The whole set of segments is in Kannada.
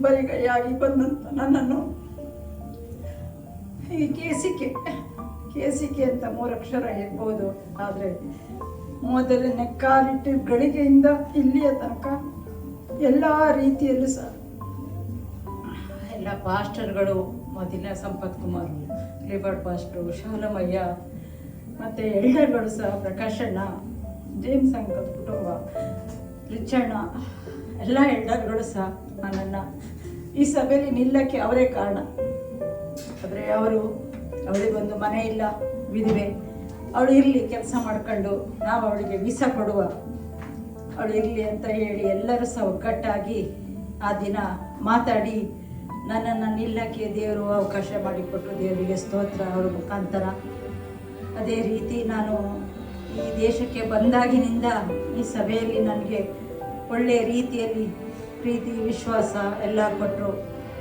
ಬರಿಗೈಯಾಗಿ ಬಂದಂಥ ನನ್ನನ್ನು ಈ ಕೇಸಿಕೆ ಅಂತ 3 ಅಕ್ಷರ ಇರ್ಬೋದು, ಆದರೆ ಮೊದಲನೇ ಕಾಲಿಟ್ಟು ಗಳಿಗೆಯಿಂದ ಇಲ್ಲಿಯ ತನಕ ಎಲ್ಲ ರೀತಿಯಲ್ಲೂ ಸಹ ಎಲ್ಲ ಪಾಸ್ಟರ್ಗಳು, ಮೊದಲ ಸಂಪತ್ ಕುಮಾರ್, ಲಿಬರ್ಟ್ ಪಾಸ್ಟರು, ಶಾಲಮಯ್ಯ ಮತ್ತು ಎಲ್ಡರ್ಗಳು ಸಹ, ಪ್ರಕಾಶಣ್ಣ, ಜೇಮ್ಸ್ ಅಂಕಲ್ ಕುಟುಂಬ, ರಿಚಣ್ಣ, ಎಲ್ಲ ಎಲ್ಡರ್ಗಳು ಸಹ ನನ್ನನ್ನು ಈ ಸಭೆಯಲ್ಲಿ ನಿಲ್ಲಕ್ಕೆ ಅವರೇ ಕಾರಣ. ಆದರೆ ಅವಳಿಗೊಂದು ಮನೆ ಇಲ್ಲ, ವಿಧವೆ, ಅವಳು ಇರಲಿ ಕೆಲಸ ಮಾಡ್ಕೊಂಡು ನಾವು ಅವಳಿಗೆ ವೀಸಾ ಕೊಡುವ, ಅವಳು ಇರಲಿ ಅಂತ ಹೇಳಿ ಎಲ್ಲರೂ ಸಹ ಒಗ್ಗಟ್ಟಾಗಿ ಆ ದಿನ ಮಾತಾಡಿ ನನ್ನನ್ನು ನಿಲ್ಲಕ್ಕೆ ದೇವರು ಅವಕಾಶ ಮಾಡಿಕೊಟ್ಟು ದೇವರಿಗೆ ಸ್ತೋತ್ರ. ಅವರ ಮುಖಾಂತರ ಅದೇ ರೀತಿ ನಾನು ಈ ದೇಶಕ್ಕೆ ಬಂದಾಗಿನಿಂದ ಈ ಸಭೆಯಲ್ಲಿ ನನಗೆ ಒಳ್ಳೆಯ ರೀತಿಯಲ್ಲಿ ಪ್ರೀತಿ ವಿಶ್ವಾಸ ಎಲ್ಲ ಕೊಟ್ಟರು.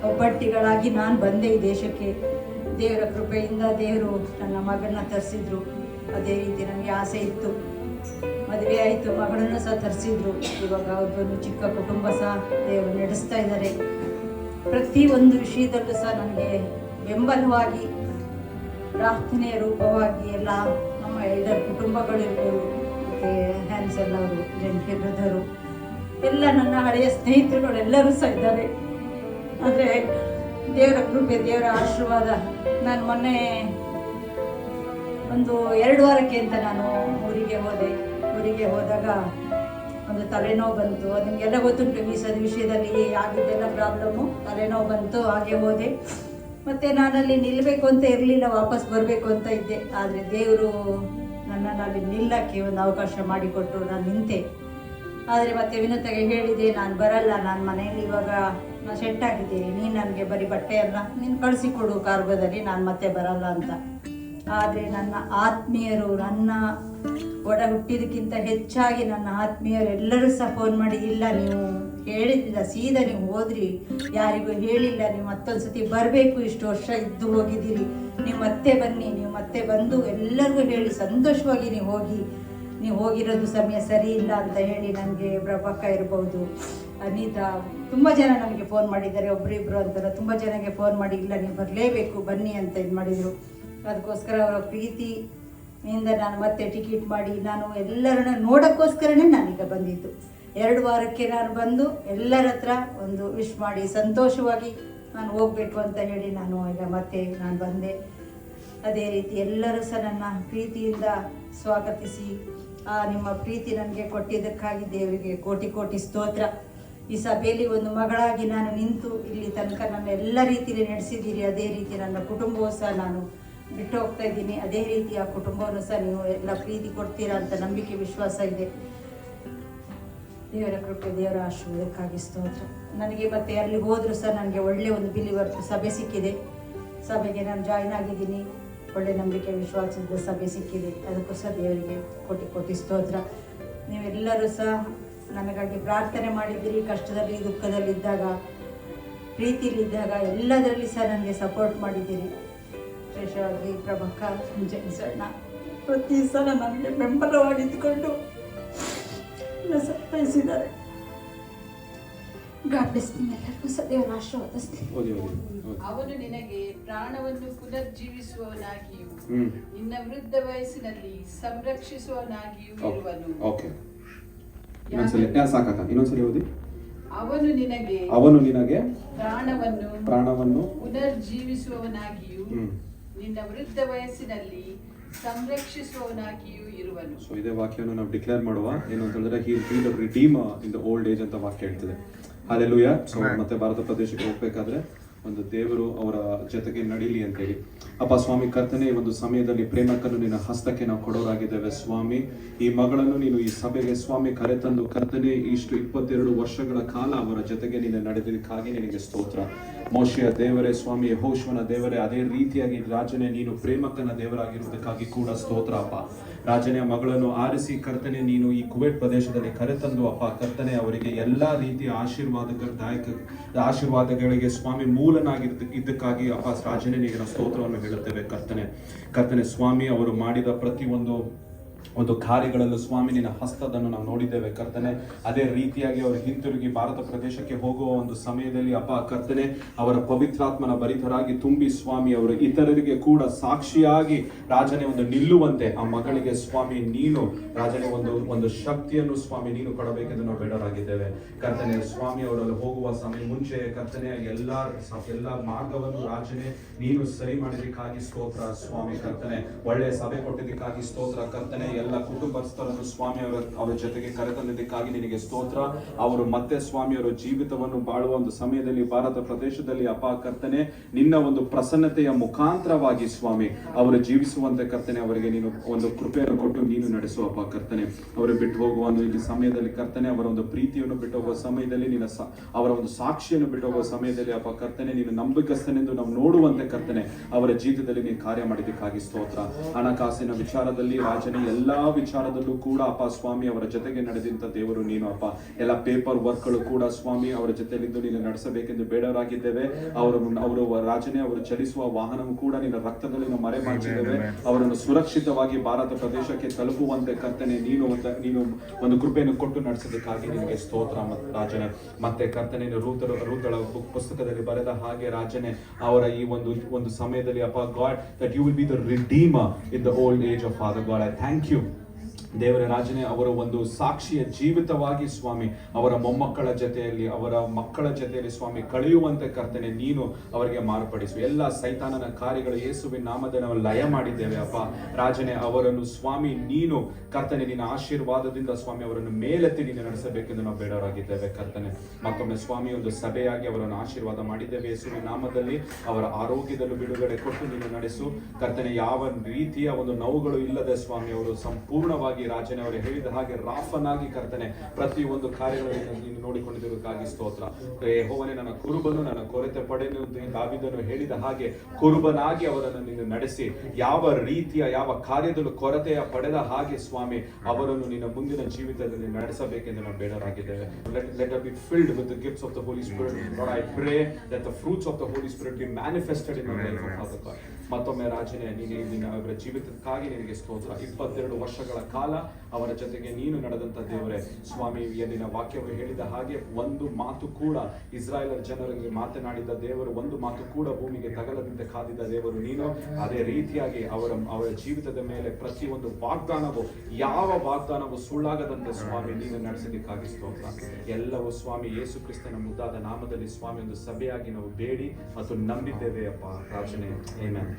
ಒಬ್ಬಟ್ಟಿಗಳಾಗಿ ನಾನು ಬಂದೆ ಈ ದೇಶಕ್ಕೆ. ದೇವರ ಕೃಪೆಯಿಂದ ದೇವರು ನನ್ನ ಮಗನ ತರಿಸಿದ್ರು. ಅದೇ ರೀತಿ ನನಗೆ ಆಸೆ ಇತ್ತು, ಮದುವೆ ಆಯಿತು, ಮಗಳನ್ನು ಸಹ ತರಿಸಿದ್ರು. ಇವಾಗ ಅವ್ರದ್ದೊಂದು ಚಿಕ್ಕ ಕುಟುಂಬ ಸಹ ದೇವರು ನಡೆಸ್ತಾ ಇದ್ದಾರೆ. ಪ್ರತಿಯೊಂದು ವಿಷಯದಲ್ಲೂ ಸಹ ನನಗೆ ಬೆಂಬಲವಾಗಿ ಪ್ರಾರ್ಥನೆಯ ರೂಪವಾಗಿ ಎಲ್ಲ ನಮ್ಮ ಎಲ್ಡರ್ ಕುಟುಂಬಗಳಿರ್ಬೋದು, ಮತ್ತು ಹ್ಯಾನ್ಸಲ್ ಅವರು, ಜಂಟಿ ಬ್ರದರು, ಎಲ್ಲ ನನ್ನ ಹಳೆಯ ಸ್ನೇಹಿತರುಗಳೆಲ್ಲರೂ ಸಹ ಇದ್ದಾರೆ. ಆದರೆ ದೇವರ ಕೃಪೆ, ದೇವರ ಆಶೀರ್ವಾದ. ನಾನು ಮೊನ್ನೆ ಒಂದು 2 ವಾರಕ್ಕೆ ಅಂತ ನಾನು ಊರಿಗೆ ಹೋದಾಗ ಒಂದು ತಲೆನೋವು ಬಂತು. ಅದು ನಿಮಗೆಲ್ಲ ಗೊತ್ತುಂಟು, ವೀಸಾದ ವಿಷಯದಲ್ಲಿ ಆಗಿದ್ದೆಲ್ಲ ಪ್ರಾಬ್ಲಮ್ಮು, ತಲೆನೋವು ಬಂತು. ಹಾಗೆ ಹೋದೆ. ಮತ್ತು ನಾನಲ್ಲಿ ನಿಲ್ಲಬೇಕು ಅಂತ ಇರಲಿಲ್ಲ, ವಾಪಸ್ ಬರಬೇಕು ಅಂತ ಇದ್ದೆ. ಆದರೆ ದೇವರು ನನ್ನನ್ನು ಅಲ್ಲಿ ನಿಲ್ಲಕ್ಕೆ ಒಂದು ಅವಕಾಶ ಮಾಡಿಕೊಟ್ಟರು. ನಾನು ನಿಂತೆ. ಆದರೆ ಮತ್ತೆ ವಿನೂತಗೆ ಹೇಳಿದೆ, ನಾನು ಬರಲ್ಲ, ನಾನು ಮನೆಯಲ್ಲಿ ಇವಾಗ ನಾನು ಸೆಟ್ ಆಗಿದ್ದೀನಿ, ನೀನು ನನಗೆ ಬರೀ ಬಟ್ಟೆ ಅಲ್ಲ, ನೀನು ಕಳಿಸಿಕೊಡು ಕಾರ್ಗೋದಲ್ಲಿ, ನಾನು ಮತ್ತೆ ಬರಲ್ಲ ಅಂತ. ಆದರೆ ನನ್ನ ಆತ್ಮೀಯರು, ನನ್ನ ಒಡ ಹುಟ್ಟಿದಕ್ಕಿಂತ ಹೆಚ್ಚಾಗಿ ನನ್ನ ಆತ್ಮೀಯರು ಎಲ್ಲರೂ ಸಹ ಫೋನ್ ಮಾಡಿ, ಇಲ್ಲ ನೀವು ಹೇಳಿಲ್ಲ, ಸೀದಾ ನೀವು ಹೋದ್ರಿ, ಯಾರಿಗೂ ಹೇಳಿಲ್ಲ, ನೀವು ಮತ್ತೊಂದು ಸತಿ ಬರಬೇಕು, ಇಷ್ಟು ವರ್ಷ ಇದ್ದು ಹೋಗಿದ್ದೀರಿ, ನೀವು ಮತ್ತೆ ಬನ್ನಿ, ನೀವು ಮತ್ತೆ ಬಂದು ಎಲ್ಲರಿಗೂ ಹೇಳಿ ಸಂತೋಷವಾಗಿ ನೀವು ಹೋಗಿರೋದು ಸಮಯ ಸರಿ ಇಲ್ಲ ಅಂತ ಹೇಳಿ ನನಗೆ ಪ್ರಭಾಕ ಇರ್ಬೋದು, ಅನಿತಾ, ತುಂಬ ಜನ ನನಗೆ ಫೋನ್ ಮಾಡಿದ್ದಾರೆ. ಒಬ್ಬರಿಬ್ಬರು ಅಂತಾರೆ, ತುಂಬ ಜನಕ್ಕೆ ಫೋನ್ ಮಾಡಿ, ಇಲ್ಲ ನೀವು ಬರಲೇಬೇಕು, ಬನ್ನಿ ಅಂತ ಇದು ಮಾಡಿದರು. ಅದಕ್ಕೋಸ್ಕರ ಅವರ ಪ್ರೀತಿಯಿಂದ ನಾನು ಮತ್ತೆ ಟಿಕೆಟ್ ಮಾಡಿ ನಾನು ಎಲ್ಲರನ್ನ ನೋಡೋಕ್ಕೋಸ್ಕರನೇ ನಾನೀಗ ಬಂದಿದ್ದು. 2 ವಾರಕ್ಕೆ ನಾನು ಬಂದು ಎಲ್ಲರ ಹತ್ರ ಒಂದು ವಿಶ್ ಮಾಡಿ ಸಂತೋಷವಾಗಿ ನಾನು ಹೋಗಬೇಕು ಅಂತ ಹೇಳಿ ನಾನು ಬಂದೆ. ಅದೇ ರೀತಿ ಎಲ್ಲರೂ ಸಹ ನನ್ನ ಪ್ರೀತಿಯಿಂದ ಸ್ವಾಗತಿಸಿ ನಿಮ್ಮ ಪ್ರೀತಿ ನನಗೆ ಕೊಟ್ಟಿದ್ದಕ್ಕಾಗಿ ದೇವರಿಗೆ ಕೋಟಿ ಸ್ತೋತ್ರ. ಈ ಸಭೆಯಲ್ಲಿ ಒಂದು ಮಗಳಾಗಿ ನಾನು ನಿಂತು ಇಲ್ಲಿ ತನಕ ನನ್ನ ಎಲ್ಲ ರೀತಿಯಲ್ಲಿ ನಡೆಸಿದ್ದೀರಿ. ಅದೇ ರೀತಿ ನನ್ನ ಕುಟುಂಬವೂ ಸಹ ನಾನು ಬಿಟ್ಟು ಹೋಗ್ತಾ ಇದ್ದೀನಿ. ಅದೇ ರೀತಿ ಆ ಕುಟುಂಬವನ್ನು ಸಹ ನೀವು ಎಲ್ಲ ಪ್ರೀತಿ ಕೊಡ್ತೀರಾ ಅಂತ ನಂಬಿಕೆ ವಿಶ್ವಾಸ ಇದೆ. ದೇವರ ಕೃಪೆ, ದೇವರ ಆಶೀರ್ವಾದಕ್ಕಾಗಿ ಸ್ತೋತ್ರ. ನನಗೆ ಮತ್ತೆ ಅಲ್ಲಿ ಹೋದರೂ ಸಹ ನನಗೆ ಒಳ್ಳೆಯ ಒಂದು ಬಿಲಿವರ್ ಸಭೆ ಸಿಕ್ಕಿದೆ. ಸಭೆಗೆ ನಾನು ಜಾಯ್ನ್ ಆಗಿದ್ದೀನಿ. ಒಳ್ಳೆ ನಂಬಿಕೆ ವಿಶ್ವಾಸದ ಸಭೆ ಸಿಕ್ಕಿದೆ. ಅದಕ್ಕೂ ಸಹ ದೇವರಿಗೆ ಕೋಟಿ ಸ್ತೋತ್ರ. ನೀವೆಲ್ಲರೂ ಸಹ ನನಗಾಗಿ ಪ್ರಾರ್ಥನೆ ಮಾಡಿದ್ದೀರಿ. ಕಷ್ಟದಲ್ಲಿ, ದುಃಖದಲ್ಲಿದ್ದಾಗ, ಪ್ರೀತಿಲಿದ್ದಾಗ ಎಲ್ಲದರಲ್ಲಿ ಸಹ ನನಗೆ ಸಪೋರ್ಟ್ ಮಾಡಿದ್ದೀರಿ. ವಿಶೇಷವಾಗಿ ಪ್ರಭಾಕ, ಜನಿಸಣ್ಣ ಪ್ರತಿ ಸಲ ನನಗೆ ಬೆಂಬಲವಾಗಿದ್ದುಕೊಂಡು ಸತ್ತೈಸಿದ್ದಾರೆ. ಎಲ್ಲರಿಗೂ ಸಹ ದೇವರ ಆಶೀರ್ವಾದಿಸ್ತೀನಿ. ಅವನು ನಿನಗೆ ಪ್ರಾಣವನ್ನು ಪುನರ್ಜೀವಿಸುವವನಾಗಿಯೂ ನಿನ್ನ ವೃದ್ಧ ವಯಸ್ಸಿನಲ್ಲಿ ಸಂರಕ್ಷಿಸುವವನಾಗಿಯೂ ಇರುವನು. ಅವನು ನಿನಗೆ ಪ್ರಾಣವನ್ನು ಪುನರ್ಜೀವಿಸುವವನಾಗಿಯೂ ನಿನ್ನ ವೃದ್ಧ ವಯಸ್ಸಿನಲ್ಲಿ ಸಂರಕ್ಷಿಸುವವನಾಗಿಯೂ ಇರುವನು. ಸೊ ಇದೇ ವಾಕ್ಯವನ್ನು ನಾವು ಡಿಕ್ಲೇರ್ ಮಾಡುವ. ಏನು ಅಂತ ಹೇಳಿದ್ರೆ, he will be the redeemer in the old age ಅಂತ ವಾಕ್ಯ ಹೇಳ್ತಿದೆ. ಹಲ್ಲೆಲೂಯಾ. ಸೊ ಮತ್ತೆ ಭಾರತ ಪ್ರದೇಶಕ್ಕೆ ಹೋಗ್ಬೇಕಾದ್ರೆ ಒಂದು ದೇವರು ಅವರ ಜೊತೆಗೆ ನಡೀಲಿ ಅಂತೇಳಿ. ಅಪ್ಪ ಸ್ವಾಮಿ ಕರ್ತನೆ, ಈ ಒಂದು ಸಮಯದಲ್ಲಿ ಪ್ರೇಮಕ್ಕನ್ನು ನಿನ್ನ ಹಸ್ತಕ್ಕೆ ನಾವು ಕೊಡೋರಾಗಿದ್ದೇವೆ ಸ್ವಾಮಿ. ಈ ಮಗಳನ್ನು ನೀನು ಈ ಸಭೆಗೆ ಸ್ವಾಮಿ ಕರೆತಂದು ಕರ್ತನೆ, ಇಷ್ಟು 22 ವರ್ಷಗಳ ಕಾಲ ಅವರ ಜೊತೆಗೆ ನೀನು ನಡೆದಿದ್ದಕ್ಕಾಗಿ ನಿನಗೆ ಸ್ತೋತ್ರ. ಮೋಶೆಯ ದೇವರೇ ಸ್ವಾಮಿ, ಯೆಹೋಶುವನ ದೇವರೇ, ಅದೇ ರೀತಿಯಾಗಿ ರಾಜನೇ ನೀನು ಪ್ರೇಮಕ್ಕನ ದೇವರಾಗಿರುವುದಕ್ಕಾಗಿ ಕೂಡ ಸ್ತೋತ್ರ ಅಪ್ಪ. ರಾಜನೆಯ ಮಗಳನ್ನು ಆರಿಸಿ ಕರ್ತನೆ ನೀನು ಈ ಕುವೈಟ್ ಪ್ರದೇಶದಲ್ಲಿ ಕರೆತಂದು ಅಪ್ಪ ಕರ್ತನೆ ಅವರಿಗೆ ಎಲ್ಲಾ ರೀತಿಯ ಆಶೀರ್ವಾದಗಳಿಗೆ ಸ್ವಾಮಿ ಮೂಲನಾಗಿದ್ದಕ್ಕಾಗಿ ಅಪ್ಪ ರಾಜನೇ ನಿನ್ನ ಸ್ತೋತ್ರವನ್ನು ಹೇಳುತ್ತೇವೆ ಕರ್ತನೆ. ಸ್ವಾಮಿ ಅವರು ಮಾಡಿದ ಪ್ರತಿಯೊಂದು ಒಂದು ಕಾರ್ಯಗಳಲ್ಲೂ ಸ್ವಾಮಿ ನಿನ್ನ ಹಸ್ತದನ್ನು ನಾವು ನೋಡಿದ್ದೇವೆ ಕರ್ತನೆ. ಅದೇ ರೀತಿಯಾಗಿ ಅವರು ಹಿಂತಿರುಗಿ ಭಾರತ ಪ್ರದೇಶಕ್ಕೆ ಹೋಗುವ ಒಂದು ಸಮಯದಲ್ಲಿ ಅಪ್ಪ ಕರ್ತನೆ, ಅವರ ಪವಿತ್ರಾತ್ಮನ ಭರಿತರಾಗಿ ತುಂಬಿ ಸ್ವಾಮಿ ಅವರು ಇತರರಿಗೆ ಕೂಡ ಸಾಕ್ಷಿಯಾಗಿ ರಾಜನೇ ಒಂದು ನಿಲ್ಲುವಂತೆ ಆ ಮಗಳಿಗೆ ಸ್ವಾಮಿ ನೀನು ರಾಜನೇ ಒಂದು ಶಕ್ತಿಯನ್ನು ಸ್ವಾಮಿ ನೀನು ಕೊಡಬೇಕೆಂದು ನಾವು ಬೇಡರಾಗಿದ್ದೇವೆ ಕರ್ತನೆ. ಸ್ವಾಮಿ ಅವರಲ್ಲಿ ಹೋಗುವ ಸಮಯ ಮುಂಚೆ ಕರ್ತನೆ ಎಲ್ಲ ಮಾರ್ಗವನ್ನು ರಾಜನೇ ನೀನು ಸರಿ ಮಾಡಿದ್ದಕ್ಕಾಗಿ ಸ್ತೋತ್ರ ಸ್ವಾಮಿ ಕರ್ತನೆ. ಒಳ್ಳೆಯ ಸಭೆ ಕೊಟ್ಟಿದ್ದಕ್ಕಾಗಿ ಸ್ತೋತ್ರ ಕರ್ತನೆ. ಎಲ್ಲ ಕುಟುಂಬಸ್ಥರನ್ನು ಸ್ವಾಮಿ ಅವರ ಜೊತೆಗೆ ಕರೆತಂದಿದ್ದಕ್ಕಾಗಿ ನಿನಗೆ ಸ್ತೋತ್ರ. ಅವರು ಮತ್ತೆ ಸ್ವಾಮಿ ಅವರ ಜೀವಿತವನ್ನು ಬಾಳುವ ಒಂದು ಸಮಯದಲ್ಲಿ ಭಾರತ ಪ್ರದೇಶದಲ್ಲಿ ಅಪ್ಪ ಕರ್ತನೆ ನಿನ್ನ ಒಂದು ಪ್ರಸನ್ನತೆಯ ಮುಖಾಂತರವಾಗಿ ಸ್ವಾಮಿ ಅವರು ಜೀವಿಸುವಂತೆ ಕರ್ತನೆ ಅವರಿಗೆ ನೀನು ಒಂದು ಕೃಪೆಯನ್ನು ಕೊಟ್ಟು ನೀನು ನಡೆಸುವ ಅಪ್ಪ ಕರ್ತನೆ. ಅವರು ಬಿಟ್ಟು ಹೋಗುವ ಒಂದು ಈ ಸಮಯದಲ್ಲಿ ಕರ್ತನೆ ಅವರ ಒಂದು ಪ್ರೀತಿಯನ್ನು ಬಿಟ್ಟು ಹೋಗುವ ಸಮಯದಲ್ಲಿ ನಿನ್ನ ಅವರ ಒಂದು ಸಾಕ್ಷಿಯನ್ನು ಬಿಟ್ಟು ಹೋಗುವ ಸಮಯದಲ್ಲಿ ಅಪ್ಪ ಕರ್ತನೆ ನೀನು ನಂಬಿಕಸ್ಥನೆಂದು ನಾವು ನೋಡುವಂತೆ ಕರ್ತನೆ ಅವರ ಜೀವಿತದಲ್ಲಿ ನೀನು ಕಾರ್ಯ ಮಾಡಿದ್ದಕ್ಕಾಗಿ ಸ್ತೋತ್ರ. ಹಣಕಾಸಿನ ವಿಚಾರದಲ್ಲಿ ರಾಜನೇ ಎಲ್ಲಾ ವಿಚಾರದಲ್ಲೂ ಕೂಡ ಅಪ್ಪ ಸ್ವಾಮಿ ಅವರ ಜೊತೆಗೆ ನಡೆದಂತ ದೇವರು ನೀನು ಅಪ್ಪ. ಎಲ್ಲ ಪೇಪರ್ ವರ್ಕ್ಗಳು ಕೂಡ ಸ್ವಾಮಿ ಅವರ ಜೊತೆಲಿದ್ದು ನೀನು ನಡೆಸಬೇಕೆಂದು ಬೇಡವರಾಗಿದ್ದೇವೆ. ಅವರು ರಾಜನೇ ಅವರು ಚಲಿಸುವ ವಾಹನವು ಕೂಡ ನಿನ್ನ ರಕ್ತದಲ್ಲಿ ನಾವು ಮರೆ ಮಾಡಿದ್ದೇವೆ. ಅವರನ್ನು ಸುರಕ್ಷಿತವಾಗಿ ಭಾರತ ಪ್ರದೇಶಕ್ಕೆ ತಲುಪುವಂತೆ ಕರ್ತನೆ ನೀನು ಒಂದು ಕೃಪೆಯನ್ನು ಕೊಟ್ಟು ನಡೆಸೋದಕ್ಕಾಗಿ ನಿನಗೆ ಸ್ತೋತ್ರ ರಾಜನೇ. ಮತ್ತೆ ಕರ್ತನೆ ರೂತಳ ಪುಸ್ತಕದಲ್ಲಿ ಬರೆದ ಹಾಗೆ ರಾಜನೇ ಅವರ ಈ ಒಂದು ಸಮಯದಲ್ಲಿ ಅಪ್ಪ god that you will be the redeemer in the old age of Father God. I thank you ದೇವರ ರಾಜನೇ ಅವರ ಒಂದು ಸಾಕ್ಷಿಯ ಜೀವಿತವಾಗಿ ಸ್ವಾಮಿ ಅವರ ಮೊಮ್ಮಕ್ಕಳ ಜೊತೆಯಲ್ಲಿ ಅವರ ಮಕ್ಕಳ ಜೊತೆಯಲ್ಲಿ ಸ್ವಾಮಿ ಕಳೆಯುವಂತೆ ಕರ್ತನೆ ನೀನು ಅವರಿಗೆ ಮಾರ್ಪಡಿಸು. ಎಲ್ಲ ಸೈತಾನನ ಕಾರ್ಯಗಳು ಯೇಸುವಿನ ನಾಮದಲ್ಲಿ ನಾವು ಲಯ ಮಾಡಿದ್ದೇವೆ ಅಪ್ಪ ರಾಜನೇ. ಅವರನ್ನು ಸ್ವಾಮಿ ನೀನು ಕರ್ತನೆ ನಿನ್ನ ಆಶೀರ್ವಾದದಿಂದ ಸ್ವಾಮಿ ಅವರನ್ನು ಮೇಲೆತ್ತಿ ನೀನು ನಡೆಸಬೇಕೆಂದು ನಾವು ಬೇಡವರಾಗಿದ್ದೇವೆ ಕರ್ತನೆ. ಮತ್ತೊಮ್ಮೆ ಸ್ವಾಮಿ ಒಂದು ಸಭೆಯಾಗಿ ಅವರನ್ನು ಆಶೀರ್ವಾದ ಮಾಡಿದ್ದೇವೆ ಯೇಸುವಿನ ನಾಮದಲ್ಲಿ. ಅವರ ಆರೋಗ್ಯದಲ್ಲೂ ಬಿಡುಗಡೆ ಕೊಟ್ಟು ನೀನು ನಡೆಸು ಕರ್ತನೆ. ಯಾವ ರೀತಿಯ ಒಂದು ನೋವುಗಳು ಇಲ್ಲದೆ ಸ್ವಾಮಿ ಅವರು ಸಂಪೂರ್ಣವಾಗಿ ರಾಜನೇ ಅವರು ಹೇಳಿದ ಹಾಗೆ ರಾಫನಾಗಿ ಕರ್ತನೆ ಪ್ರತಿ ಒಂದು ಕಾರ್ಯಗಳನ್ನು ನೀನು ನೋಡಿಕೊಂಡಿದ್ದಕ್ಕಾಗಿ ಸ್ತೋತ್ರ. ಯೆಹೋವನೇ ನನ್ನ ಕುರುಬನು ನನ್ನ ಕೊರತೆ ಪಡೆನು ದಾವೀದನು ಹೇಳಿದ ಹಾಗೆ ಕುರುಬನಾಗಿ ಅವರನ್ನು ನೀನು ನಡೆಸಿ ಯಾವ ರೀತಿಯ ಯಾವ ಕಾರ್ಯದಲ್ಲೂ ಕೊರತೆಯ ಪಡೆದ ಹಾಗೆ ಸ್ವಾಮಿ ಅವರನ್ನು ನಿನ್ನ ಮುಂದಿನ ಜೀವಿತದಲ್ಲಿ ನಡೆಸಬೇಕೆಂದು ನಾವು ಬೇಡರಾಗಿದ್ದೇವೆ. Let us be filled with the gifts of the Holy Spirit. Lord, I pray that the fruits of the Holy Spirit be manifested in our life, Father God. ಮತ್ತೊಮ್ಮೆ ರಾಜನೇ ನಿನ್ನ ಅವರ ಜೀವಿತಕ್ಕಾಗಿ ನಿನಗೆ ಸ್ತೋತ್ರ. 22 ವರ್ಷಗಳ ಕಾಲ ಅವರ ಜೊತೆಗೆ ನೀನು ನಡೆದಂತ ದೇವರೇ ಸ್ವಾಮಿ. ನಿನ್ನ ವಾಕ್ಯವು ಹೇಳಿದ ಹಾಗೆ ಒಂದು ಮಾತು ಕೂಡ ಇಸ್ರಾಯೇಲರ ಜನರಿಗೆ ಮಾತನಾಡಿದ ದೇವರು, ಒಂದು ಮಾತು ಕೂಡ ಭೂಮಿಗೆ ತಗಲದಂತೆ ಕಾದಿದ್ದ ದೇವರು ನೀನು. ಅದೇ ರೀತಿಯಾಗಿ ಅವರ ಜೀವಿತದ ಮೇಲೆ ಪ್ರತಿಯೊಂದು ವಾಗ್ದಾನವು ಯಾವ ವಾಗ್ದಾನವು ಸುಳ್ಳಾಗದಂತೆ ಸ್ವಾಮಿ ನೀನು ನಡೆಸಲಿಕ್ಕಾಗಿ ಸ್ತೋತ್ರ. ಎಲ್ಲವೂ ಸ್ವಾಮಿ ಯೇಸು ಕ್ರಿಸ್ತನ ಮುದ್ದಾದ ನಾಮದಲ್ಲಿ ಸ್ವಾಮಿ ಒಂದು ಸಭೆಯಾಗಿ ನಾವು ಬೇಡಿ ಮತ್ತು ನಂಬಿದ್ದೇವೆ ಅಪ್ಪ ರಾಜನೇ. ಆಮೆನ್.